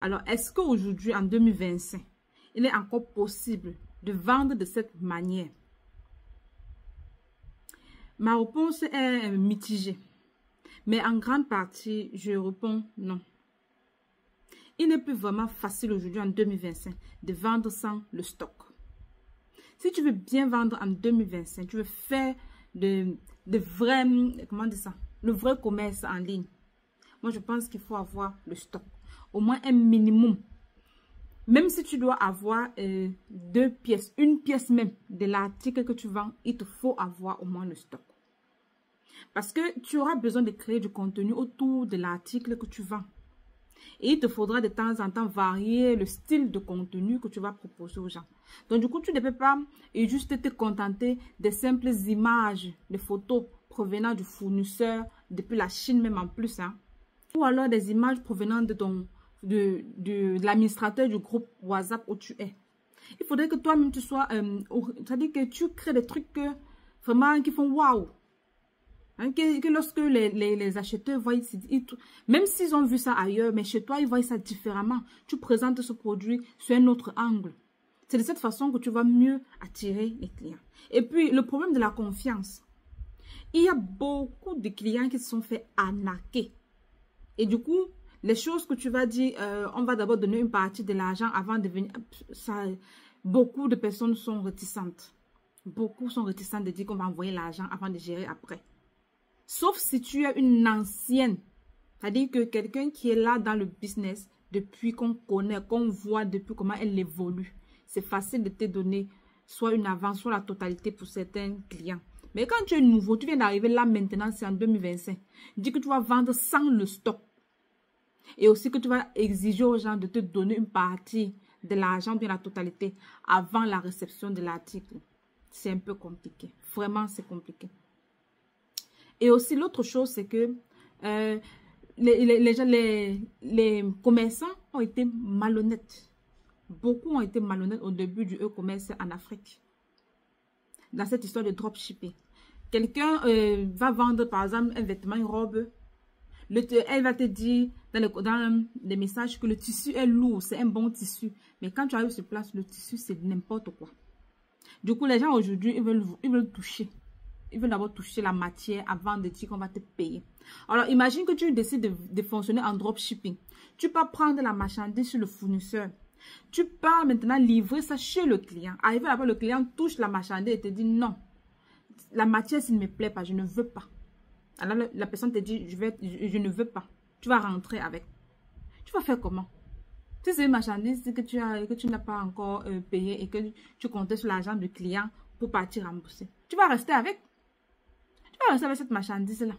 Alors, est-ce qu'aujourd'hui, en 2025, il est encore possible de vendre de cette manière? Ma réponse est mitigée. Mais en grande partie, je réponds non. Il n'est plus vraiment facile aujourd'hui en 2025 de vendre sans le stock. Si tu veux bien vendre en 2025, tu veux faire de vrais, comment dire ça, le vrai commerce en ligne. Moi, je pense qu'il faut avoir le stock. Au moins un minimum. Même si tu dois avoir 2 pièces, une pièce même de l'article que tu vends, il te faut avoir au moins le stock. Parce que tu auras besoin de créer du contenu autour de l'article que tu vends. Et il te faudra de temps en temps varier le style de contenu que tu vas proposer aux gens. Donc du coup, tu ne peux pas juste te contenter des simples images, des photos provenant du fournisseur, depuis la Chine même en plus. Hein. Ou alors des images provenant de l'administrateur du groupe WhatsApp où tu es. Il faudrait que toi-même tu sois, c'est-à-dire que tu crées des trucs vraiment qui font waouh. Hein, que lorsque les acheteurs voient, même s'ils ont vu ça ailleurs, mais chez toi, ils voient ça différemment. Tu présentes ce produit sur un autre angle. C'est de cette façon que tu vas mieux attirer les clients. Et puis, le problème de la confiance. Il y a beaucoup de clients qui se sont fait arnaquer. Et du coup, les choses que tu vas dire, on va d'abord donner une partie de l'argent avant de venir. Beaucoup de personnes sont réticentes. Beaucoup sont réticentes de dire qu'on va envoyer l'argent avant de gérer après. Sauf si tu es une ancienne, c'est-à-dire que quelqu'un qui est là dans le business depuis qu'on connaît, qu'on voit depuis comment elle évolue. C'est facile de te donner soit une avance, soit la totalité pour certains clients. Mais quand tu es nouveau, tu viens d'arriver là maintenant, c'est en 2025. Dis que tu vas vendre sans le stock. Et aussi que tu vas exiger aux gens de te donner une partie de l'argent, bien la totalité, avant la réception de l'article. C'est un peu compliqué. Vraiment, c'est compliqué. Et aussi, l'autre chose, c'est que les commerçants ont été malhonnêtes. Beaucoup ont été malhonnêtes au début du e-commerce en Afrique. Dans cette histoire de dropshipping. Quelqu'un va vendre, par exemple, un vêtement, une robe. Elle va te dire dans les messages que le tissu est lourd, c'est un bon tissu. Mais quand tu arrives sur place, le tissu, c'est n'importe quoi. Du coup, les gens aujourd'hui, ils veulent toucher. Ils veulent d'abord toucher la matière avant de dire qu'on va te payer. Alors, imagine que tu décides de fonctionner en dropshipping. Tu peux prendre la marchandise chez le fournisseur. Tu peux maintenant livrer ça chez le client. Arrivé là-bas, le client touche la marchandise et te dit non. La matière, s'il ne me plaît pas, je ne veux pas. Alors, la personne te dit, je ne veux pas. Tu vas rentrer avec. Tu vas faire comment? Si c'est une marchandise que tu n'as pas encore payé et que tu comptais sur l'argent du client pour partir rembourser. Tu vas rester avec. Tu vas rester avec cette marchandise-là.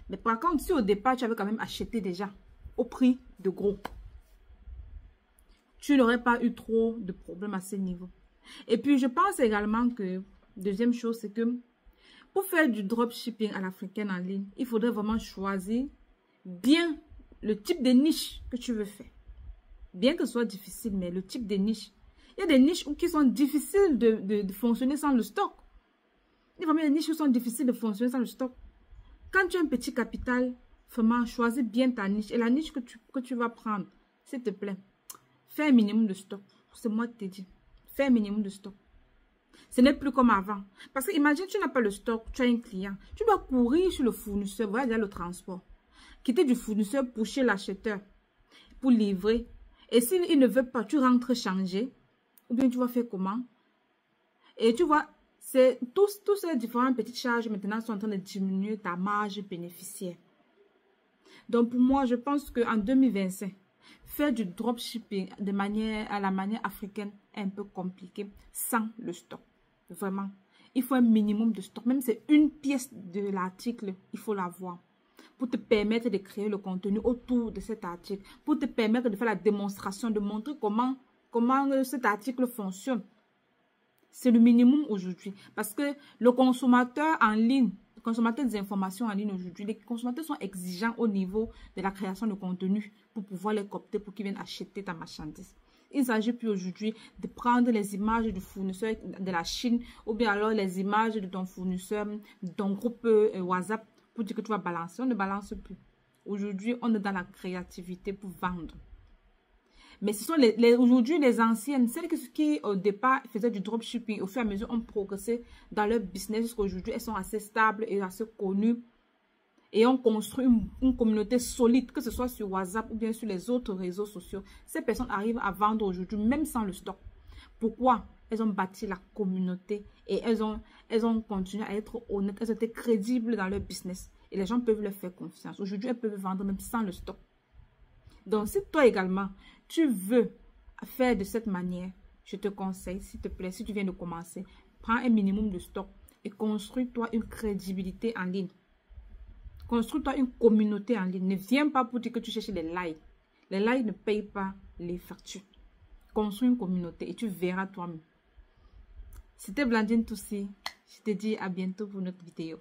Mais par contre, si au départ, tu avais quand même acheté déjà au prix de gros, tu n'aurais pas eu trop de problèmes à ce niveau. Et puis, je pense également que, deuxième chose, c'est que pour faire du dropshipping à l'africaine en ligne, il faudrait vraiment choisir bien le type de niche que tu veux faire. Bien que ce soit difficile, mais le type de niche. Il y a des niches qui sont difficiles de fonctionner sans le stock. Il y a vraiment des niches qui sont difficiles de fonctionner sans le stock. Quand tu as un petit capital, vraiment, choisis bien ta niche. Et la niche que tu vas prendre, s'il te plaît, fais un minimum de stock. C'est moi qui te dis. Fais un minimum de stock. Ce n'est plus comme avant. Parce que imagine, tu n'as pas le stock, tu as un client. Tu dois courir sur le fournisseur, voilà déjà le transport. Quitter du fournisseur pour chez l'acheteur, pour livrer. Et s'il ne veut pas, tu rentres changer. Ou bien tu vas faire comment? Et tu vois, c'est tous ces différentes petites charges maintenant sont en train de diminuer ta marge bénéficiaire. Donc pour moi, je pense qu'en 2025, faire du dropshipping à la manière africaine est un peu compliqué sans le stock. Vraiment, il faut un minimum de stock. Même si c'est une pièce de l'article, il faut l'avoir. Pour te permettre de créer le contenu autour de cet article. Pour te permettre de faire la démonstration, de montrer comment cet article fonctionne. C'est le minimum aujourd'hui. Parce que le consommateur en ligne, le consommateur des informations en ligne aujourd'hui, les consommateurs sont exigeants au niveau de la création de contenu pour pouvoir les coopter pour qu'ils viennent acheter ta marchandise. Il ne s'agit plus aujourd'hui de prendre les images du fournisseur de la Chine ou bien alors les images de ton fournisseur, de ton groupe WhatsApp pour dire que tu vas balancer. On ne balance plus. Aujourd'hui, on est dans la créativité pour vendre. Mais ce sont aujourd'hui les anciennes, celles qui au départ faisaient du dropshipping, au fur et à mesure ont progressé dans leur business jusqu'à aujourd'hui, elles sont assez stables et assez connues et ont construit une communauté solide, que ce soit sur WhatsApp ou bien sur les autres réseaux sociaux. Ces personnes arrivent à vendre aujourd'hui même sans le stock. Pourquoi? Elles ont bâti la communauté et elles ont continué à être honnêtes, elles ont été crédibles dans leur business et les gens peuvent leur faire confiance. Aujourd'hui, elles peuvent vendre même sans le stock. Donc, si toi également, tu veux faire de cette manière, je te conseille, s'il te plaît, si tu viens de commencer, prends un minimum de stock et construis-toi une crédibilité en ligne. Construis-toi une communauté en ligne. Ne viens pas pour dire que tu cherches les likes. Les likes ne payent pas les factures. Construis une communauté et tu verras toi-même. C'était Blandine Toussi. Je te dis à bientôt pour notre vidéo.